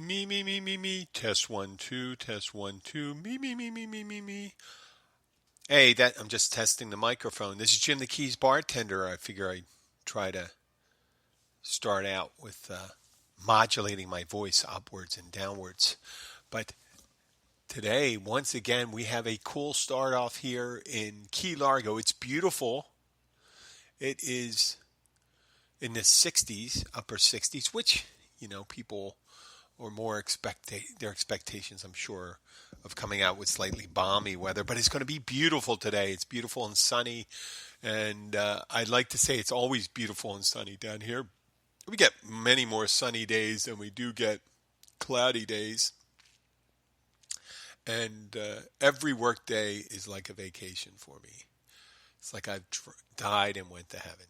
Me. Test 1, 2, test 1, 2. Me. Hey, I'm just testing the microphone. This is Jim the Keys bartender. I figure I'd try to start out with modulating my voice upwards and downwards. But today, once again, we have a cool start off here in Key Largo. It's beautiful. It is in the 60s, upper 60s, which, people or more their expectations, I'm sure, of coming out with slightly balmy weather. But it's going to be beautiful today. It's beautiful and sunny. And I'd like to say it's always beautiful and sunny down here. We get many more sunny days than we do get cloudy days. And every work day is like a vacation for me. It's like I've died and went to heaven.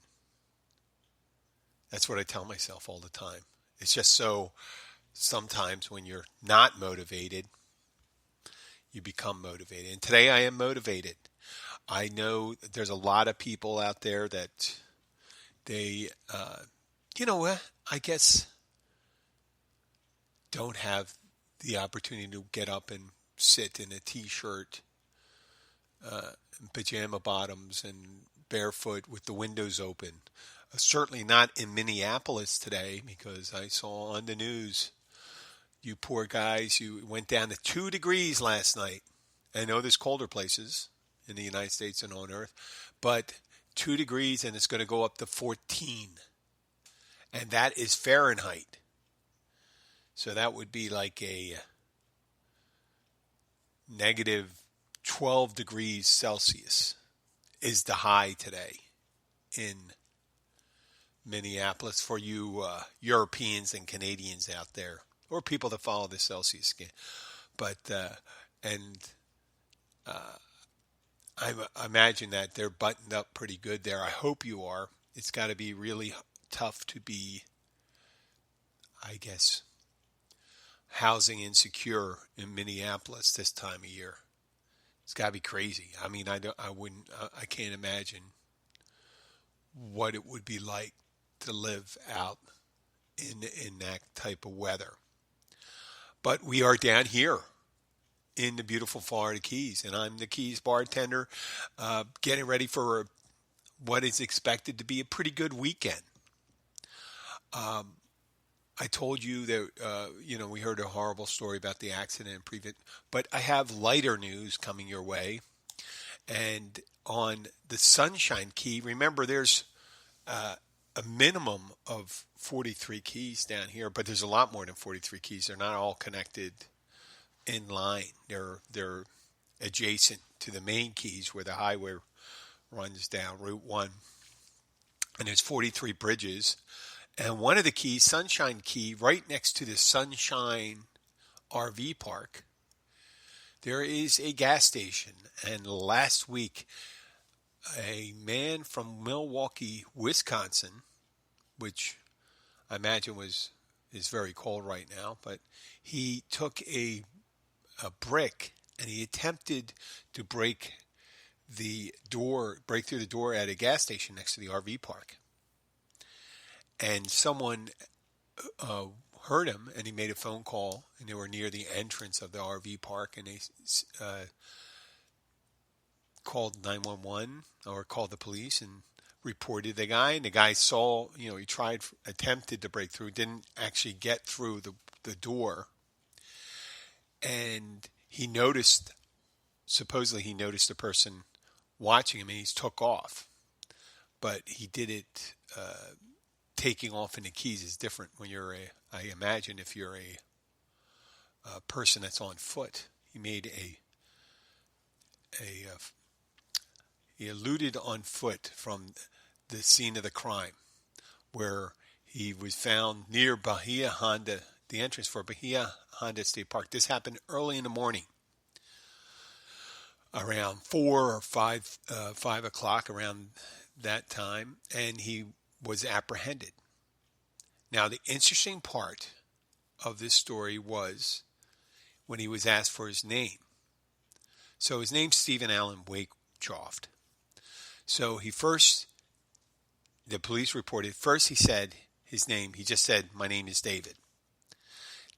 That's what I tell myself all the time. It's just so sometimes when you're not motivated, you become motivated. And today I am motivated. I know there's a lot of people out there that they, I guess don't have the opportunity to get up and sit in a t-shirt, pajama bottoms, and barefoot with the windows open. Certainly not in Minneapolis today, because I saw on the news, you poor guys, you went down to 2 degrees last night. I know there's colder places in the United States and on Earth, but 2 degrees and it's going to go up to 14. And that is Fahrenheit. So that would be like a negative 12 degrees Celsius is the high today in Minneapolis for you Europeans and Canadians out there, or people that follow the Celsius scale. But I imagine that they're buttoned up pretty good there. I hope you are. It's got to be really tough to be, I guess, housing insecure in Minneapolis this time of year. It's got to be crazy. I mean, I can't imagine what it would be like to live out in that type of weather. But we are down here in the beautiful Florida Keys, and I'm the Keys bartender, getting ready for what is expected to be a pretty good weekend. I told you that, we heard a horrible story about the accident in Prevent, but I have lighter news coming your way. And on the Sunshine Key, remember there's a minimum of 43 keys down here, but there's a lot more than 43 keys. They're not all connected in line. They're adjacent to the main keys where the highway runs down Route 1. And there's 43 bridges. And one of the keys, Sunshine Key, right next to the Sunshine RV Park, there is a gas station. And last week, a man from Milwaukee, Wisconsin, which I imagine is very cold right now, but he took a brick and he attempted to break through the door at a gas station next to the RV park. And someone heard him, and he made a phone call, and they were near the entrance of the RV park, and they called 911 or called the police and reported the guy. And the guy saw, he attempted to break through, didn't actually get through the door. And supposedly he noticed the person watching him, and he took off. But he did it, taking off in the keys is different when I imagine if you're a person that's on foot. He eluded on foot from the scene of the crime, where he was found near Bahia Honda, the entrance for Bahia Honda State Park. This happened early in the morning, around 4 or 5 o'clock, around that time, and he was apprehended. Now, the interesting part of this story was when he was asked for his name. So his name's Stephen Allen Wakechoft. So the police reported, first he said his name, he just said, "My name is David."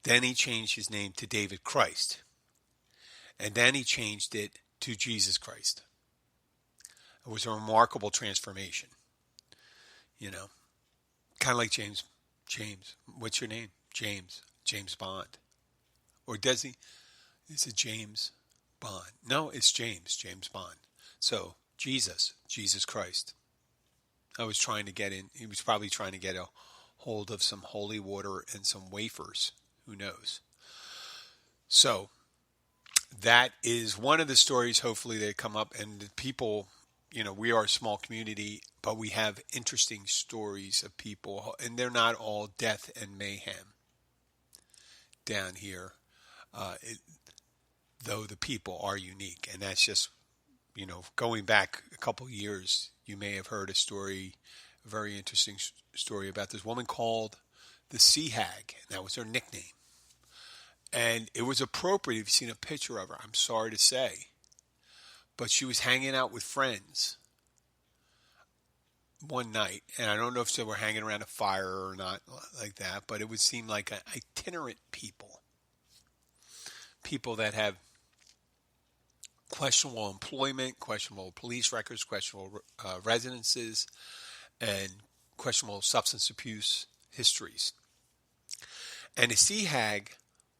Then he changed his name to David Christ. And then he changed it to Jesus Christ. It was a remarkable transformation. You know, kind of like James. James, what's your name? James. James Bond. Or does he? Is it James Bond? No, it's James. James Bond. So, Jesus. Jesus Christ. I was trying to get in. He was probably trying to get a hold of some holy water and some wafers. Who knows? So, that is one of the stories, hopefully, that come up. And the people, we are a small community, but we have interesting stories of people. And they're not all death and mayhem down here. Though the people are unique. And that's just, going back a couple years, you may have heard a very interesting story about this woman called the Sea Hag. And that was her nickname. And it was appropriate if you've seen a picture of her, I'm sorry to say. But she was hanging out with friends one night. And I don't know if they were hanging around a fire or not like that, but it would seem like itinerant people. People that have questionable employment, questionable police records, questionable residences, and questionable substance abuse histories. And a sea hag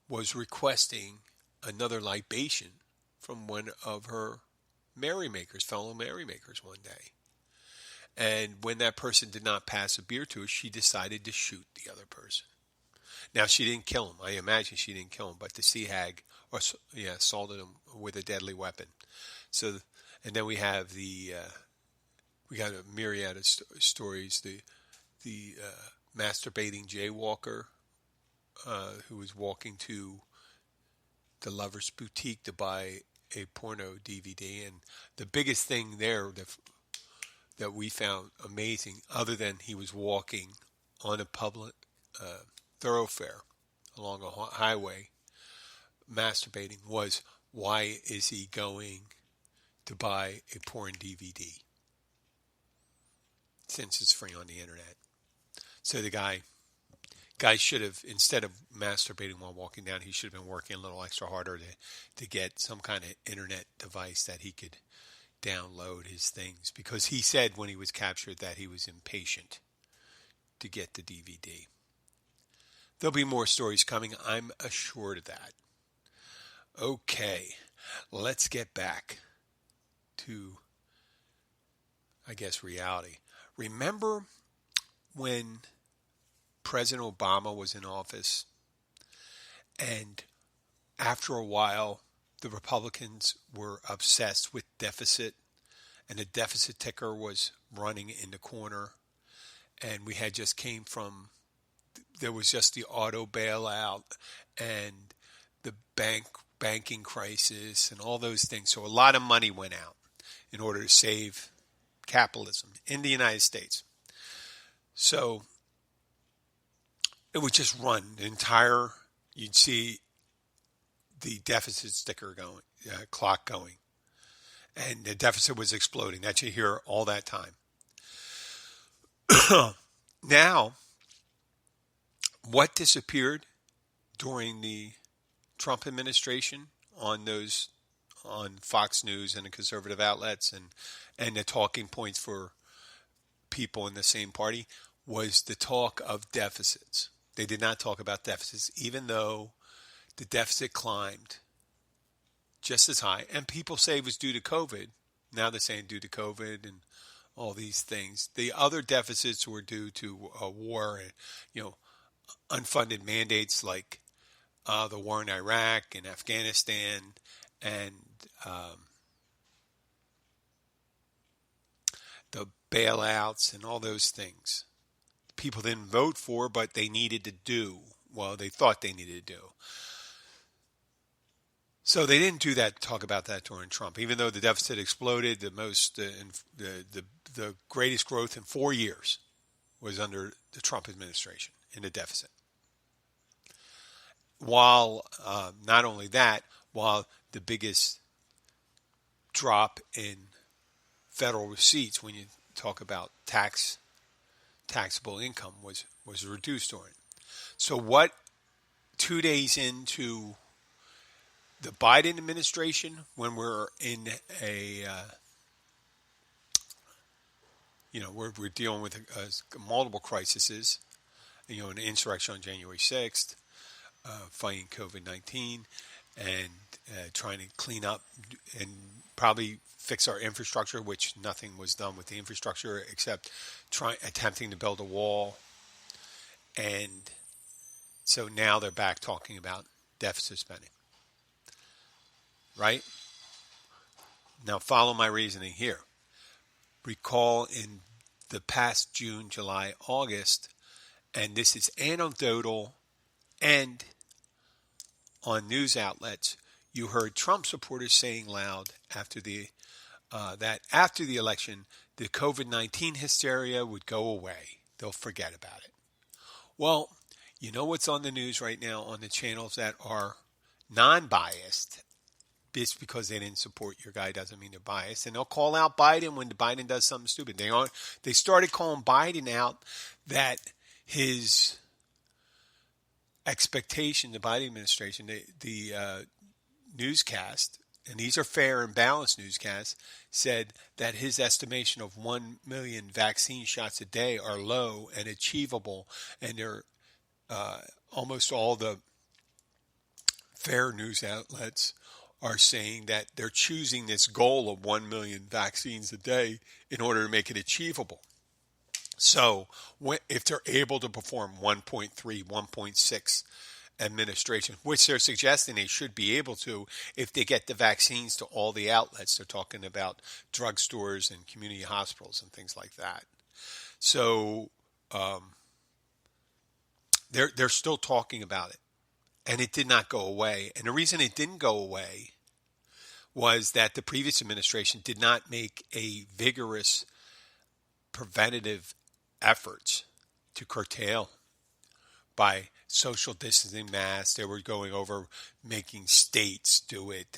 was requesting another libation from one of her fellow merrymakers one day. And when that person did not pass a beer to her, she decided to shoot the other person. Now, she didn't kill him. I imagine she didn't kill him, but the sea hag assaulted him with a deadly weapon. So, and then we have we got a myriad of stories. The masturbating jaywalker who was walking to the Lover's Boutique to buy a porno DVD. And the biggest thing there that we found amazing, other than he was walking on a public thoroughfare along a highway masturbating, was why is he going to buy a porn DVD since it's free on the internet? So the guy should have, instead of masturbating while walking down, he should have been working a little extra harder to get some kind of internet device that he could download his things, because he said when he was captured that he was impatient to get the DVD. There'll be more stories coming, I'm assured of that. Okay, let's get back to, I guess, reality. Remember when President Obama was in office, and after a while, the Republicans were obsessed with deficit, and the deficit ticker was running in the corner, and we had just came from, there was just the auto bailout and the banking crisis and all those things. So a lot of money went out in order to save capitalism in the United States. So it would just run the entire, you'd see the deficit sticker going, clock going. And the deficit was exploding. That you hear all that time. Now, what disappeared during the Trump administration on Fox News and the conservative outlets and the talking points for people in the same party was the talk of deficits. They did not talk about deficits, even though the deficit climbed just as high. And people say it was due to COVID. Now they're saying due to COVID and all these things. The other deficits were due to a war and, unfunded mandates like the war in Iraq and Afghanistan and the bailouts and all those things. People didn't vote for, but they needed to do. Well, they thought they needed to do. So they didn't talk about that during Trump, even though the deficit exploded. The greatest growth in 4 years was under the Trump administration in the deficit. While not only that, while the biggest drop in federal receipts when you talk about taxable income was reduced during. So what 2 days into the Biden administration, when we're in we're dealing with multiple crises, an insurrection on January 6th, fighting COVID-19, and trying to clean up and probably fix our infrastructure, which nothing was done with the infrastructure except attempting to build a wall. And so now they're back talking about deficit spending, right? Now follow my reasoning here. Recall in the past June, July, August, and this is anecdotal and on news outlets, you heard Trump supporters saying loud that after the election, the COVID-19 hysteria would go away. They'll forget about it. Well, you know what's on the news right now on the channels that are non-biased? Just because they didn't support your guy doesn't mean they're biased. And they'll call out Biden when Biden does something stupid. They started calling Biden out that his expectation, the Biden administration, the newscast, and these are fair and balanced newscasts, said that his estimation of 1 million vaccine shots a day are low and achievable. And they're almost all the fair news outlets are saying that they're choosing this goal of 1 million vaccines a day in order to make it achievable. So if they're able to perform 1.3, 1.6 administration, which they're suggesting they should be able to if they get the vaccines to all the outlets. They're talking about drugstores and community hospitals and things like that. So they're still talking about it. And it did not go away. And the reason it didn't go away was that the previous administration did not make a vigorous preventative efforts to curtail by social distancing masks. They were going over making states do it,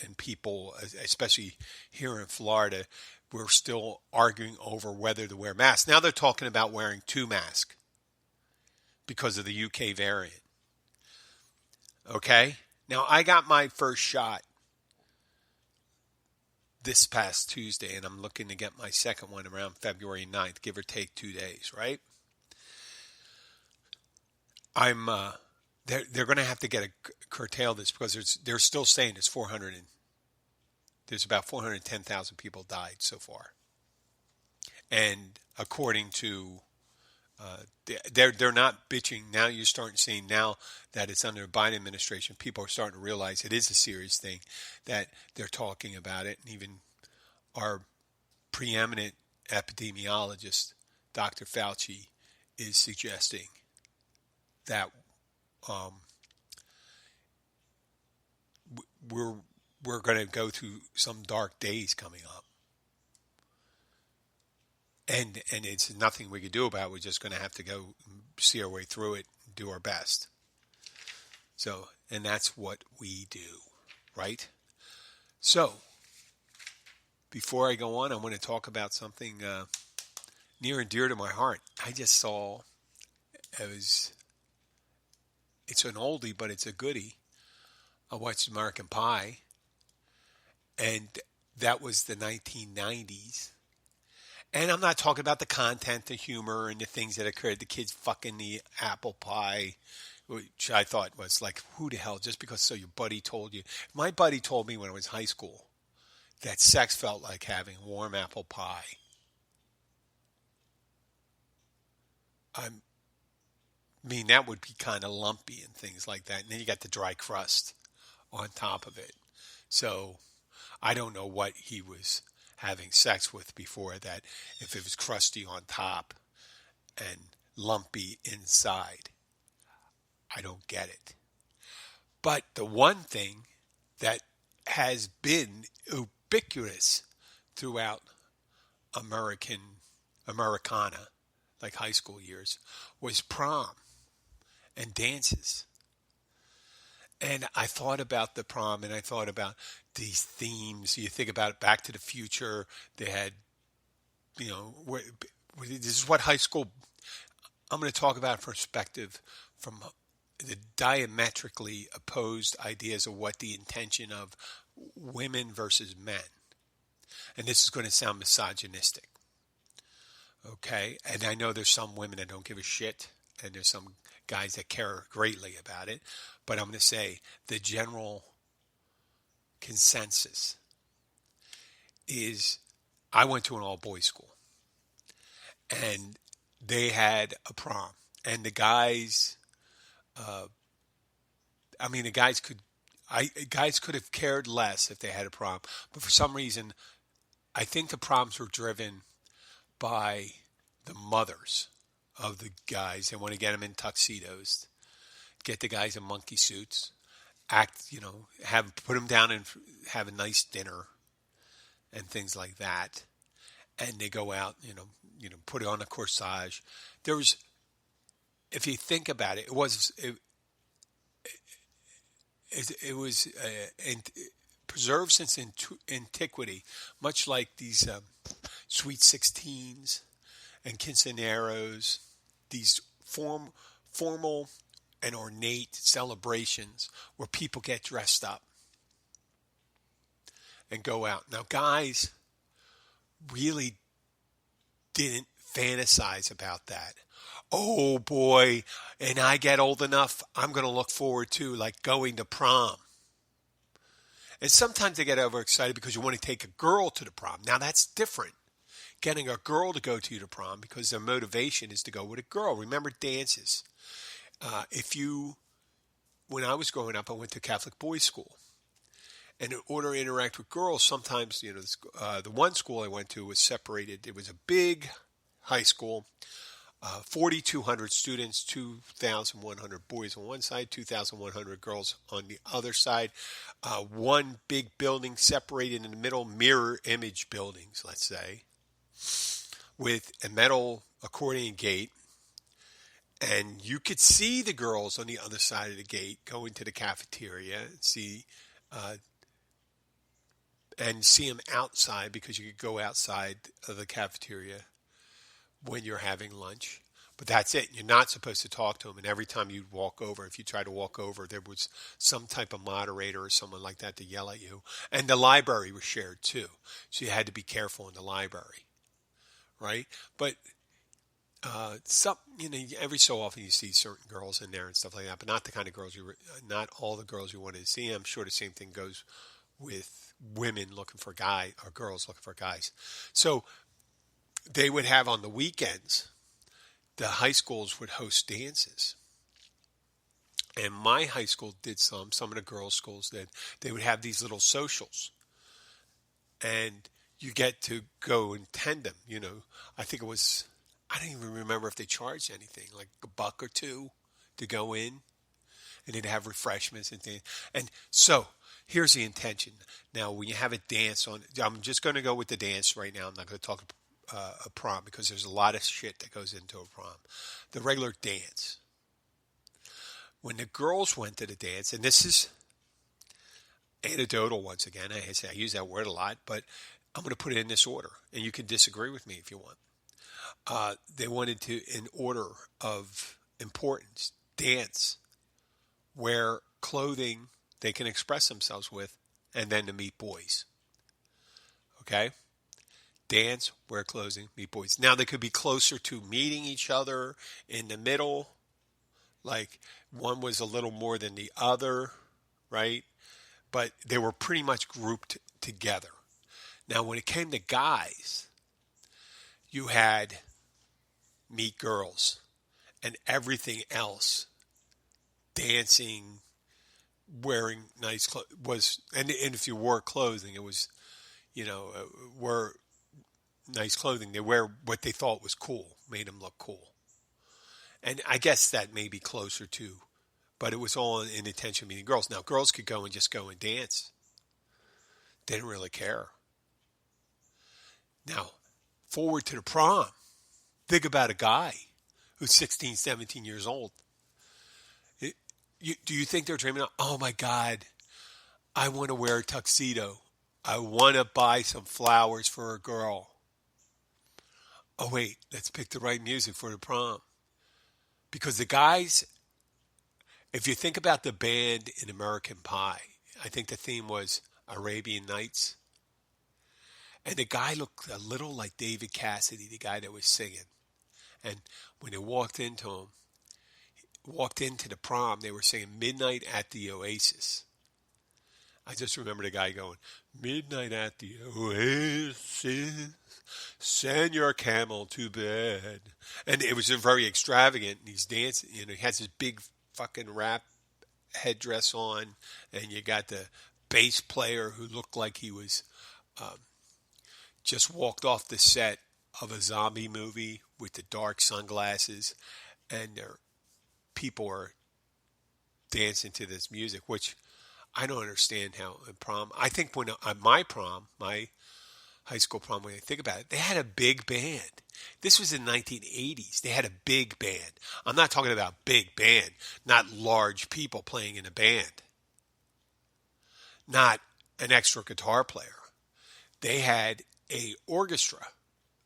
and people, especially here in Florida, were still arguing over whether to wear masks. Now they're talking about wearing 2 masks because of the UK variant. Okay? Now, I got my first shot this past Tuesday, and I'm looking to get my second one around February 9th, give or take 2 days, right? They're going to have to curtail this because they're still saying there's about 410,000 people died so far. And according to they're not bitching. Now you're starting to see now that it's under the Biden administration, people are starting to realize it is a serious thing, that they're talking about it. And even our preeminent epidemiologist, Dr. Fauci, is suggesting that we're going to go through some dark days coming up. And it's nothing we can do about it. We're just going to have to go see our way through it and do our best. So, and that's what we do, right? So, before I go on, I want to talk about something near and dear to my heart. I just saw, it's an oldie, but it's a goodie. I watched American Pie, and that was the 1990s. And I'm not talking about the content, the humor, and the things that occurred. The kids fucking the apple pie, which I thought was like, who the hell? Just because your buddy told you. My buddy told me when I was in high school that sex felt like having warm apple pie. I mean, that would be kind of lumpy and things like that. And then you got the dry crust on top of it. So I don't know what he was having sex with before that, if it was crusty on top and lumpy inside. I don't get it. But the one thing that has been ubiquitous throughout Americana, like high school years, was prom and dances. And I thought about the prom, and I thought about these themes. You think about Back to the Future. They had, this is what high school. I'm going to talk about perspective from the diametrically opposed ideas of what the intention of women versus men. And this is going to sound misogynistic, okay? And I know there's some women that don't give a shit, and there's some guys that care greatly about it. But I'm going to say the general consensus is I went to an all boys school, and they had a prom. And the guys, uh, the guys could have cared less if they had a prom. But for some reason, I think the proms were driven by the mothers of the guys. They want to get them in tuxedos, get the guys in monkey suits, put them down and have a nice dinner and things like that. And they go out, put it on a corsage. There was, if you think about it, it was preserved since antiquity, much like these sweet 16s and quinceañeros, these formal and ornate celebrations where people get dressed up and go out. Now, guys really didn't fantasize about that. Oh boy, and I get old enough, I'm going to look forward to like going to prom. And sometimes they get overexcited because you want to take a girl to the prom. Now that's different. Getting a girl to go to you to prom because their motivation is to go with a girl. Remember dances. When I was growing up, I went to Catholic boys' school. And in order to interact with girls, sometimes, the one school I went to was separated. It was a big high school, 4,200 students, 2,100 boys on one side, 2,100 girls on the other side. One big building separated in the middle, mirror image buildings, let's say, with a metal accordion gate. And you could see the girls on the other side of the gate go into the cafeteria and see them outside because you could go outside of the cafeteria when you're having lunch. But that's it. You're not supposed to talk to them. And every time you walk over, if you try to walk over, there was some type of moderator or someone like that to yell at you. And the library was shared too. So you had to be careful in the library, right? But every so often you see certain girls in there and stuff like that, but not the kind of girls not all the girls you wanted to see. I'm sure the same thing goes with women looking for guys or girls looking for guys. So they would have on the weekends, the high schools would host dances. And my high school did some of the girls' schools did. They would have these little socials. And you get to go and attend them. I think it was, I don't even remember if they charged anything, like $1 or $2 to go in. And they'd have refreshments and things. And so here's the intention. Now, when you have a dance I'm just going to go with the dance right now. I'm not going to talk a prom because there's a lot of shit that goes into a prom. The regular dance. When the girls went to the dance, and this is anecdotal once again, I use that word a lot, but I'm going to put it in this order, and you can disagree with me if you want. They wanted to, in order of importance, dance, wear clothing they can express themselves with, and then to meet boys. Okay? Dance, wear clothing, meet boys. Now they could be closer to meeting each other in the middle, like one was a little more than the other, right? But they were pretty much grouped together. Now when it came to guys, you had meet girls and everything else. Dancing, wearing nice clothes was, and if you wore clothing, it was, were nice clothing. They wear what they thought was cool, made them look cool. And I guess that may be closer to, but it was all in intention of meeting girls. Now, girls could go and dance. They didn't really care. Now, forward to the prom. Think about a guy who's 16, 17 years old. Do you think they're dreaming of, oh my God, I want to wear a tuxedo. I want to buy some flowers for a girl. Oh wait, let's pick the right music for the prom. Because the guys, If you think about the band in American Pie, I think the theme was Arabian Nights. And the guy looked a little like David Cassidy, the guy that was singing. And when they walked into the prom, they were singing Midnight at the Oasis. I just remember the guy going, Midnight at the Oasis, send your camel to bed. And it was very extravagant. And he's dancing, he has this big fucking rap headdress on. And you got the bass player who looked like he was just walked off the set of a zombie movie with the dark sunglasses. And people are dancing to this music, which I don't understand how in prom. I think when my prom, my high school prom, when I think about it, they had a big band. This was in the 1980s. They had a big band. I'm not talking about big band, not large people playing in a band, not an extra guitar player. They had a orchestra,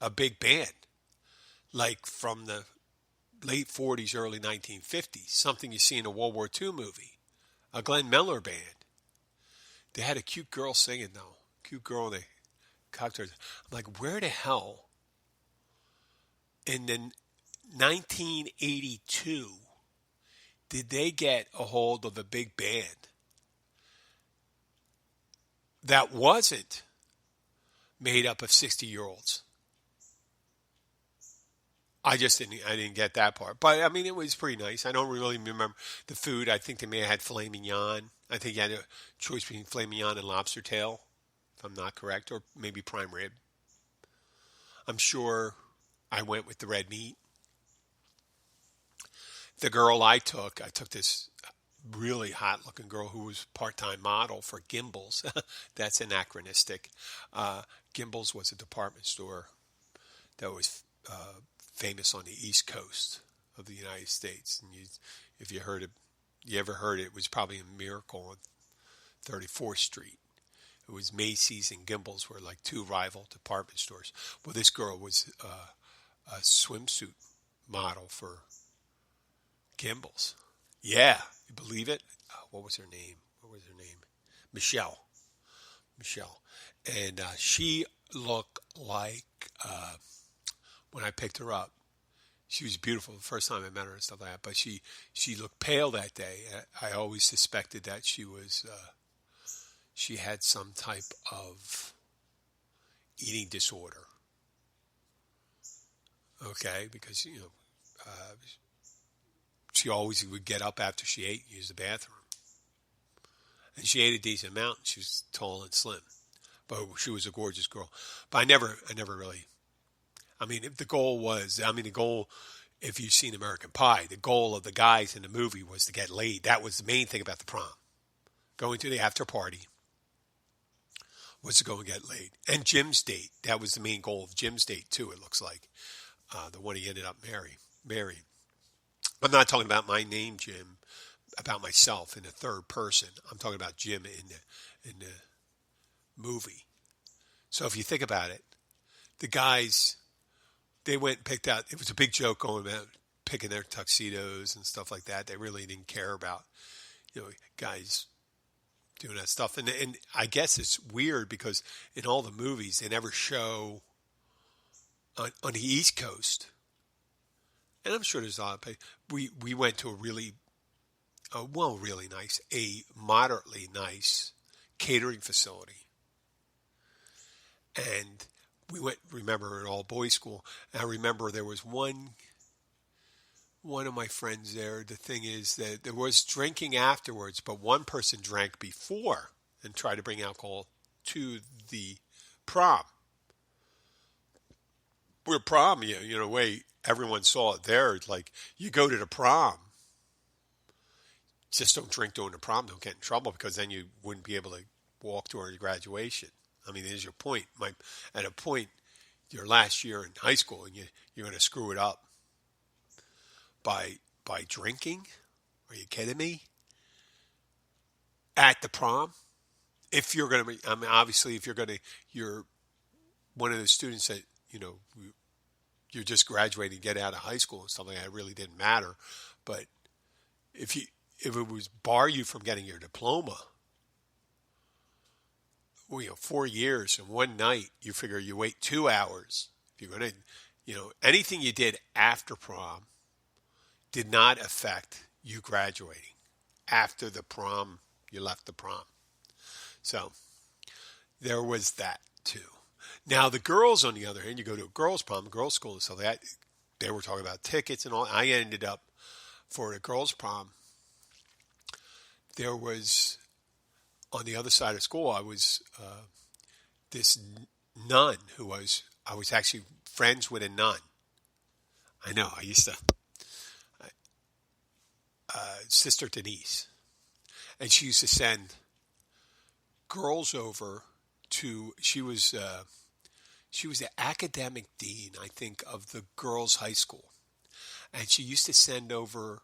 a big band, like from the late 40s, early 1950s, something you see in a World War II movie, a Glenn Miller band. They had a cute girl singing, though. Cute girl, they cocktails. I'm like, where the hell in the 1982 did they get a hold of a big band that wasn't made up of 60-year-olds? I didn't get that part. But, I mean, it was pretty nice. I don't really remember the food. I think they may have had filet mignon. I think you had a choice between filet mignon and lobster tail, if I'm not correct, or maybe prime rib. I'm sure I went with the red meat. The girl I took this really hot-looking girl who was part-time model for Gimbel's. That's anachronistic. Gimbel's was a department store that was famous on the East Coast of the United States. And if you ever heard it, it was probably a Miracle on 34th Street. It was Macy's and Gimbel's were like two rival department stores. Well, this girl was a swimsuit model for Gimbel's. Yeah, you believe it? What was her name? Michelle. And she looked like, when I picked her up, she was beautiful the first time I met her and stuff like that. But she looked pale that day. I always suspected that she had some type of eating disorder. Okay, because she always would get up after she ate and use the bathroom. And she ate a decent amount. And she was tall and slim, but she was a gorgeous girl. But I never really. I mean, the goal, if you've seen American Pie, the goal of the guys in the movie was to get laid. That was the main thing about the prom. Going to the after party was to go and get laid. And Jim's date, that was the main goal of Jim's date, too, it looks like. The one he ended up marrying. I'm not talking about my name, Jim, about myself in the third person. I'm talking about Jim in the movie. So if you think about it, the guys, they went and picked out, it was a big joke going about picking their tuxedos and stuff like that. They really didn't care about, guys doing that stuff. And I guess it's weird because in all the movies, they never show on the East Coast. And I'm sure there's a lot of, we went to a really nice, a moderately nice catering facility. And we went, remember, an all-boys school. And I remember there was one of my friends there. The thing is that there was drinking afterwards, but one person drank before and tried to bring alcohol to the prom. Where prom, way everyone saw it there. It's like, you go to the prom. Just don't drink during the prom. Don't get in trouble, because then you wouldn't be able to walk during your graduation. I mean, there's your point. At a point, your last year in high school, and you're going to screw it up by drinking? Are you kidding me? At the prom? If you're going to, obviously, if you're one of the students that, you're just graduating, get out of high school and stuff like that, it really didn't matter. But if if it was bar you from getting your diploma, well, 4 years and one night, you figure you wait 2 hours. If you're going to, anything you did after prom did not affect you graduating. After the prom, you left the prom. So there was that too. Now the girls, on the other hand, you go to a girls' prom, girls' school, and so that they were talking about tickets and all. I ended up for a girls' prom. There was on the other side of school. I was this nun I was actually friends with a nun. I know. I used to Sister Denise, and she used to send girls over to. She was the academic dean, I think, of the girls' high school. And she used to send over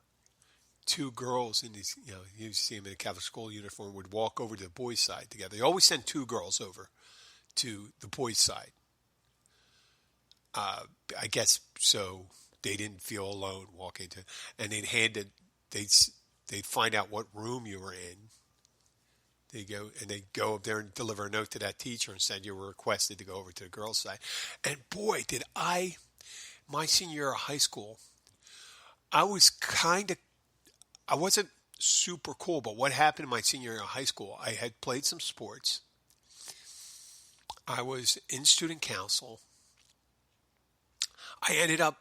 two girls in these, you see them in a Catholic school uniform, would walk over to the boys' side together. They always sent two girls over to the boys' side. I guess so they didn't feel alone walking to, and they'd find out what room you were in. They'd go up there and deliver a note to that teacher and said you were requested to go over to the girls' side. And boy, my senior year of high school, I wasn't super cool, but what happened in my senior year of high school, I had played some sports. I was in student council. I ended up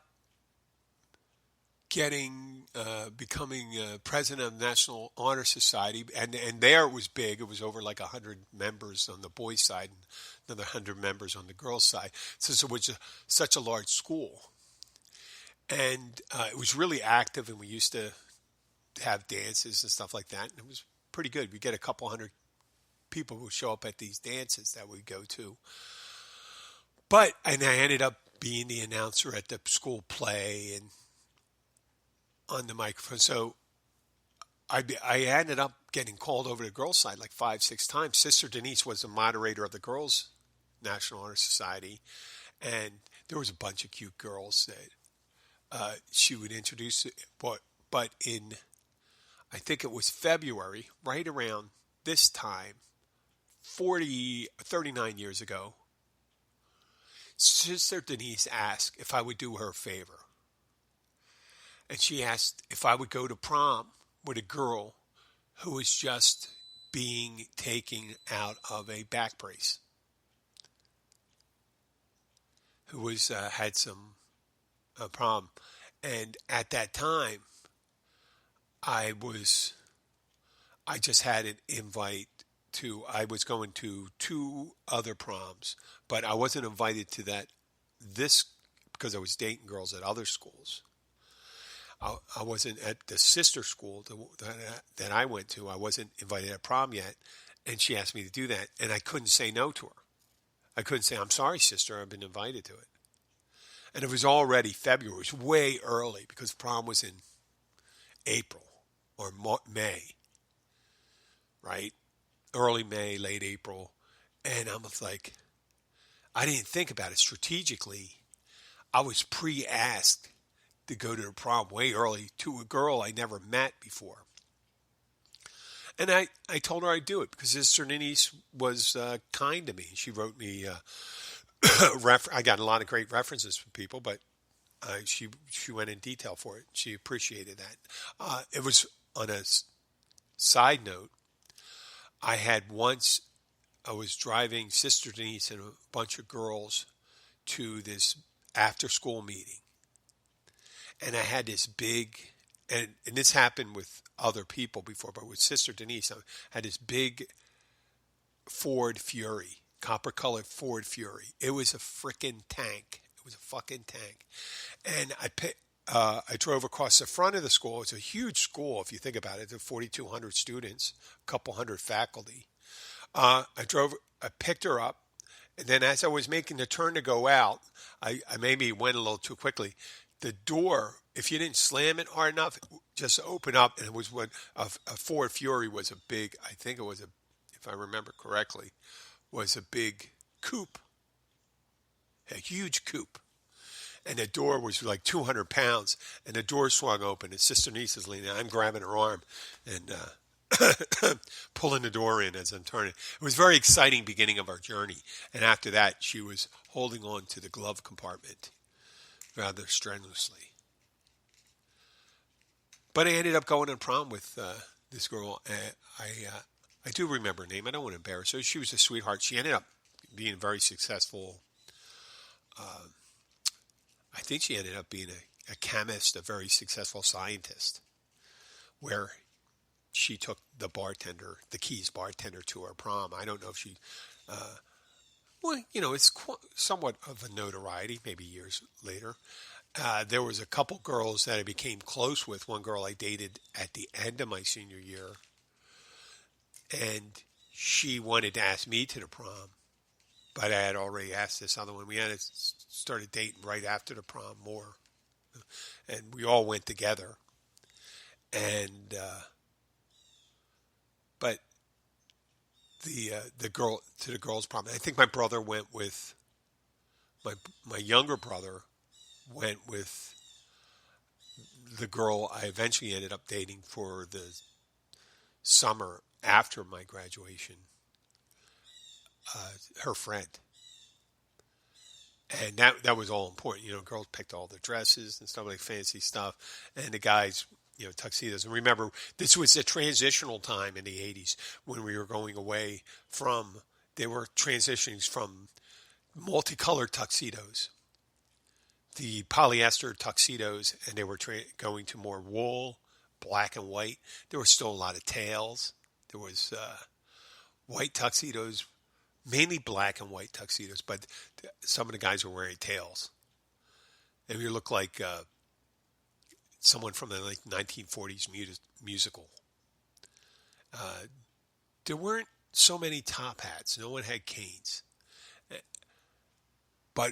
becoming president of the National Honor Society, and there it was big. It was over like 100 members on the boys' side and another 100 members on the girls' side. Since it was such a large school, and it was really active, and we used to have dances and stuff like that, and it was pretty good. We get a couple hundred people who show up at these dances that we go to. And I ended up being the announcer at the school play and on the microphone. So I ended up getting called over to the girls' side like 5-6 times. Sister Denise was the moderator of the Girls National Honor Society, and there was a bunch of cute girls that she would introduce. But in, I think it was February, right around this time, 39 years ago, Sister Denise asked if I would do her a favor. And she asked if I would go to prom with a girl who was just being taken out of a back brace, who was had some problem. And at that time, I just had an invite I was going to 2 other proms, but I wasn't invited to this because I was dating girls at other schools. I wasn't at the sister school that I went to. I wasn't invited at prom yet, and she asked me to do that, and I couldn't say no to her. I couldn't say, I'm sorry, sister, I've been invited to it. And it was already February. It was way early because prom was in April or May, right? Early May, late April. And I was like, I didn't think about it strategically. I was pre-asked to go to the prom way early to a girl I never met before. And I told her I'd do it because Sister Denise was kind to me. She wrote me, I got a lot of great references from people, but she went in detail for it. She appreciated that. It was on a side note. I was driving Sister Denise and a bunch of girls to this after-school meeting. And I had this big, and this happened with other people before, but with Sister Denise, I had this big Ford Fury, copper-colored Ford Fury. It was a freaking tank. It was a fucking tank. And I drove across the front of the school. It's a huge school, if you think about it. There are 4,200 students, a couple hundred faculty. I picked her up, and then as I was making the turn to go out, I maybe went a little too quickly. The door, if you didn't slam it hard enough, just opened up, and it was when a Ford Fury was a big, I think it was if I remember correctly, was a big coupe, a huge coupe. and the door was like 200 pounds, and the door swung open, and Sister Niece is leaning. I'm grabbing her arm and pulling the door in as I'm turning. It was a very exciting beginning of our journey, and after that, she was holding on to the glove compartment rather strenuously. But I ended up going to prom with this girl. I do remember her name. I don't want to embarrass her. She was a sweetheart. She ended up being very successful. I think she ended up being a chemist, a very successful scientist, where she took the Keys bartender to her prom. I don't know if she, well, it's somewhat of a notoriety, maybe years later. There was a couple girls that I became close with. One girl I dated at the end of my senior year, and she wanted to ask me to the prom, but I had already asked this other one. We had started dating right after the prom more, and we all went together. And but the girl to the girls' prom. I think my brother went with my younger brother went with the girl I eventually ended up dating for the summer after my graduation, her friend. And that was all important. Girls picked all the dresses and stuff, like fancy stuff, and the guys, tuxedos. And remember, this was a transitional time in the 80s when we were going away from, they were transitioning from multicolored tuxedos, the polyester tuxedos, and they were going to more wool, black and white. There was still a lot of tails. There was white tuxedos, mainly black and white tuxedos, but some of the guys were wearing tails. And you look like someone from the 1940s musical. There weren't so many top hats. No one had canes. But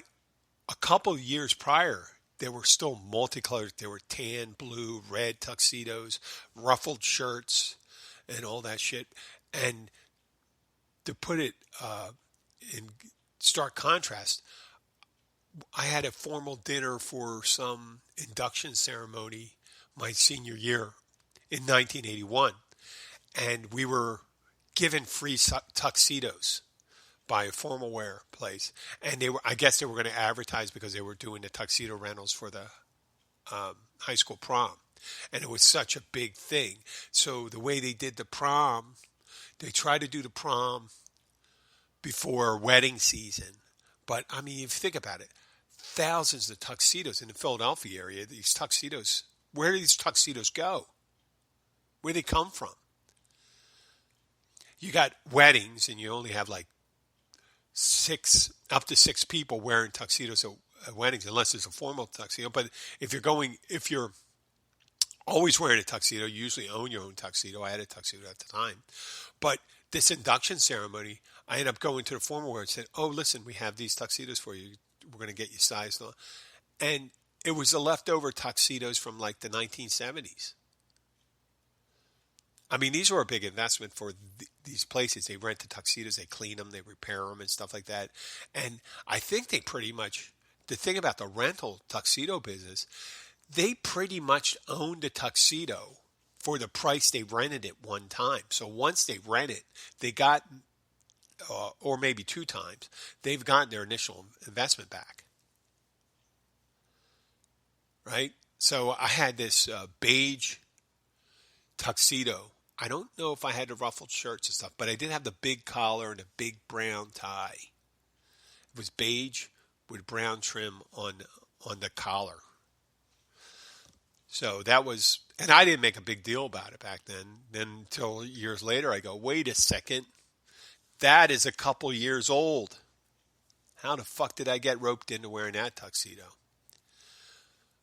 a couple years prior, there were still multicolored. There were tan, blue, red tuxedos, ruffled shirts, and all that shit. And to put it in stark contrast, I had a formal dinner for some induction ceremony my senior year in 1981, and we were given free tuxedos by a formal wear place, and I guess they were going to advertise because they were doing the tuxedo rentals for the high school prom, and it was such a big thing. So the way they did the prom, they tried to do the prom before wedding season. But, I mean, if you think about it, thousands of tuxedos in the Philadelphia area, these tuxedos, where do these tuxedos go? Where do they come from? You got weddings, and you only have like up to six people wearing tuxedos at weddings, unless it's a formal tuxedo. But if you're always wearing a tuxedo, you usually own your own tuxedo. I had a tuxedo at the time. But this induction ceremony, I ended up going to the formal wear and said, "Oh, listen, we have these tuxedos for you. We're going to get you sized." And it was the leftover tuxedos from like the 1970s. I mean, these were a big investment for these places. They rent the tuxedos, they clean them, they repair them and stuff like that. And I think they pretty much, the thing about the rental tuxedo business, they pretty much owned the tuxedo for the price they rented it one time. So once they rent it, they got, or maybe two times, they've gotten their initial investment back. Right? So I had this beige tuxedo. I don't know if I had the ruffled shirts and stuff, but I did have the big collar and a big brown tie. It was beige with brown trim on the collar. So that was, and I didn't make a big deal about it back then. Then until years later, I go, wait a second, that is a couple years old. How the fuck did I get roped into wearing that tuxedo?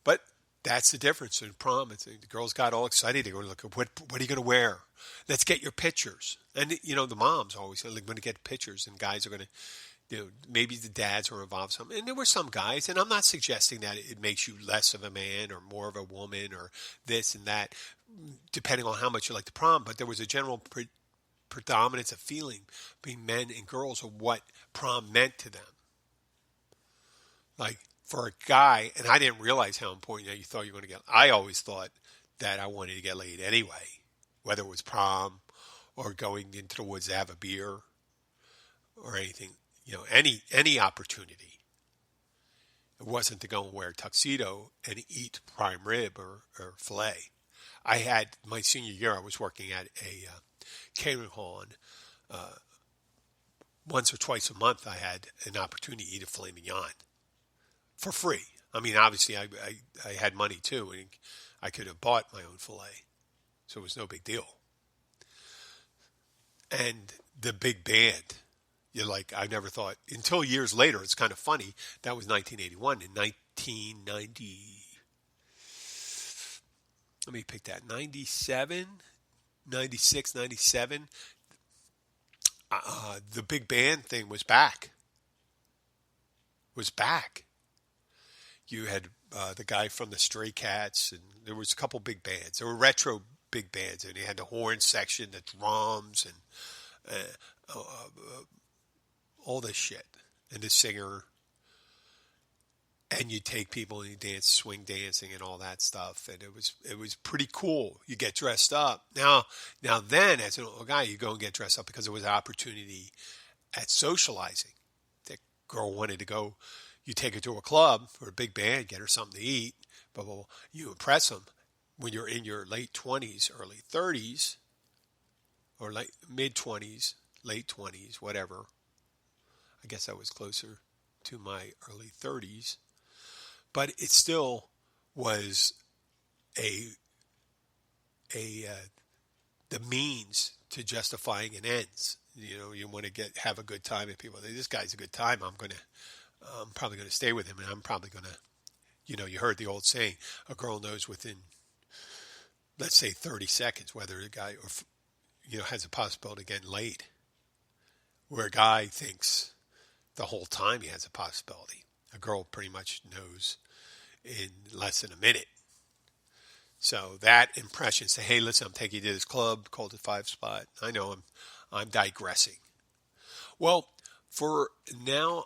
But that's the difference in prom. The girls got all excited. They go, look, what are you going to wear? Let's get your pictures. And, the moms always say, like, going to get pictures, and guys are going to, maybe the dads were involved some. And there were some guys, and I'm not suggesting that it makes you less of a man or more of a woman or this and that, depending on how much you like the prom. But there was a general predominance of feeling between men and girls of what prom meant to them. Like, for a guy, and I didn't realize how important that you thought you were going to get. I always thought that I wanted to get laid anyway, whether it was prom or going into the woods to have a beer or anything, any opportunity. It wasn't to go and wear a tuxedo and eat prime rib or filet. I had my senior year. I was working at a catering hall, and once or twice a month, I had an opportunity to eat a filet mignon for free. I mean, obviously, I had money too, and I could have bought my own filet, so it was no big deal. And the big band, I never thought, until years later, it's kind of funny, that was 1981. In 1990, let me pick that, 97, 96, 97, the big band thing was back. You had the guy from the Stray Cats, and there was a couple big bands. There were retro big bands, and you had the horn section, the drums, and all this shit, and the singer. And you take people and you dance, swing dancing, and all that stuff, and it was pretty cool. You get dressed up. Now then, as an old guy, you go and get dressed up because it was an opportunity at socializing. That girl wanted to go. You take her to a club or a big band, get her something to eat, but you impress them when you're in your late 20s, early 30s, or mid 20s, late 20s, whatever. I guess I was closer to my early 30s. But it still was the means to justifying an ends. You want to have a good time, and people say, this guy's a good time. I'm probably going to stay with him, and I'm probably going to, you heard the old saying, a girl knows within, let's say, 30 seconds whether the guy has a possibility of getting laid, where a guy thinks the whole time he has a possibility. A girl pretty much knows in less than a minute. So that impression, say, hey, listen, I'm taking you to this club called the Five Spot. I know I'm digressing. Well, for now,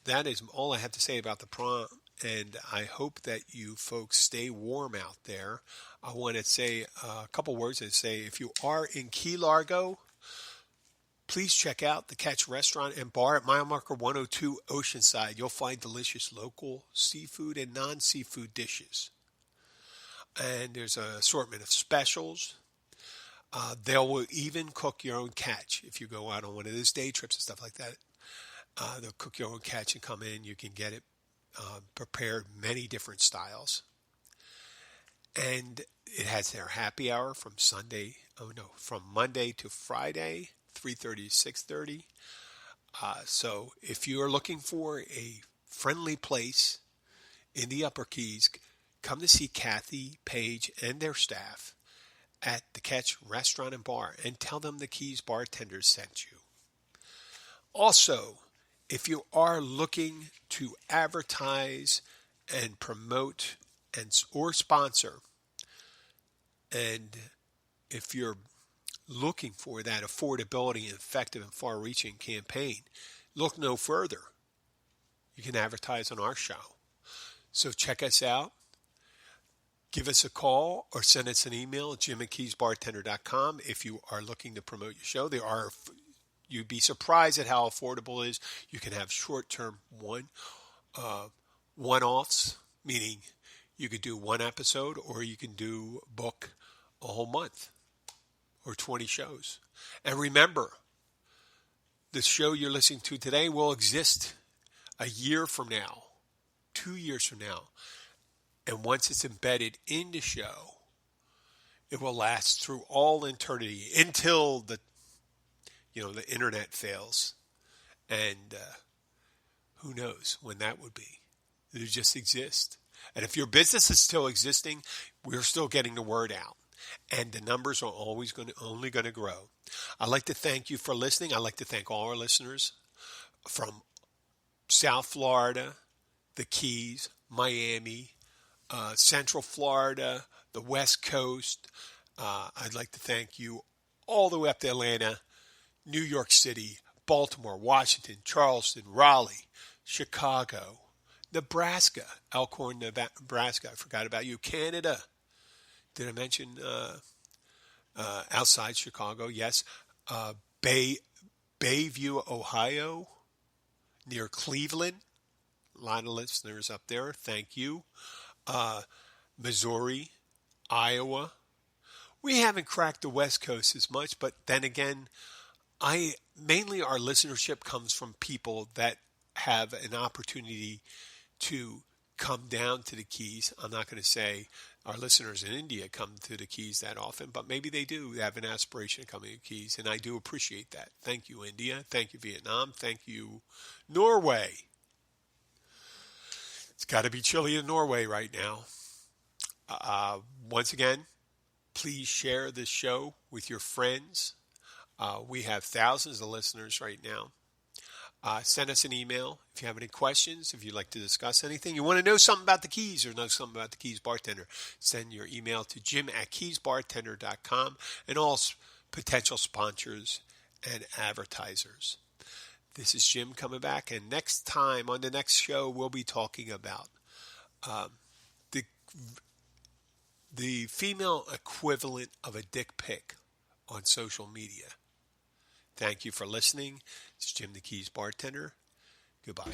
that is all I have to say about the prom, and I hope that you folks stay warm out there. I want to say a couple words and say, if you are in Key Largo, please check out the Catch Restaurant and Bar at mile marker 102 Oceanside. You'll find delicious local seafood and non-seafood dishes. And there's an assortment of specials. They will even cook your own catch. If you go out on one of those day trips and stuff like that, they'll cook your own catch and come in. You can get it prepared many different styles. And it has their happy hour from Monday to Friday, 3:30 to 6:30. So if you are looking for a friendly place in the Upper Keys, come to see Kathy, Paige, and their staff at the Catch Restaurant and Bar, and tell them the Keys bartenders sent you. Also, if you are looking to advertise and promote or sponsor, and if you're looking for that affordability and effective and far-reaching campaign, look no further. You can advertise on our show. So check us out. Give us a call or send us an email at jim@keysbartender.com if you are looking to promote your show. You'd be surprised at how affordable it is. You can have short-term one-offs, meaning you could do one episode, or you can book a whole month or 20 shows. And remember, the show you're listening to today will exist a year from now, 2 years from now. And once it's embedded in the show, it will last through all eternity until the internet fails. And who knows when that would be. It'll just exist. And if your business is still existing, we're still getting the word out. And the numbers are only going to grow. I'd like to thank you for listening. I'd like to thank all our listeners from South Florida, the Keys, Miami, Central Florida, the West Coast. I'd like to thank you all the way up to Atlanta, New York City, Baltimore, Washington, Charleston, Raleigh, Chicago, Nebraska, Elkhorn, Nebraska. I forgot about you. Canada. Did I mention outside Chicago? Yes. Bay Bayview, Ohio, near Cleveland. A lot of listeners up there. Thank you. Uh, Missouri, Iowa. We haven't cracked the West Coast as much, but then again, I mainly our listenership comes from people that have an opportunity to come down to the Keys. I'm not going to say our listeners in India come to the Keys that often, but maybe they do have an aspiration of coming to the Keys, and I do appreciate that. Thank you, India. Thank you, Vietnam. Thank you, Norway. It's got to be chilly in Norway right now. Once again, please share this show with your friends. We have thousands of listeners right now. Send us an email if you have any questions, if you'd like to discuss anything. You want to know something about the Keys or know something about the Keys Bartender, send your email to jim@keysbartender.com and all potential sponsors and advertisers. This is Jim coming back, and next time on the next show, we'll be talking about the the female equivalent of a dick pic on social media. Thank you for listening. It's Jim the Keys Bartender. Goodbye.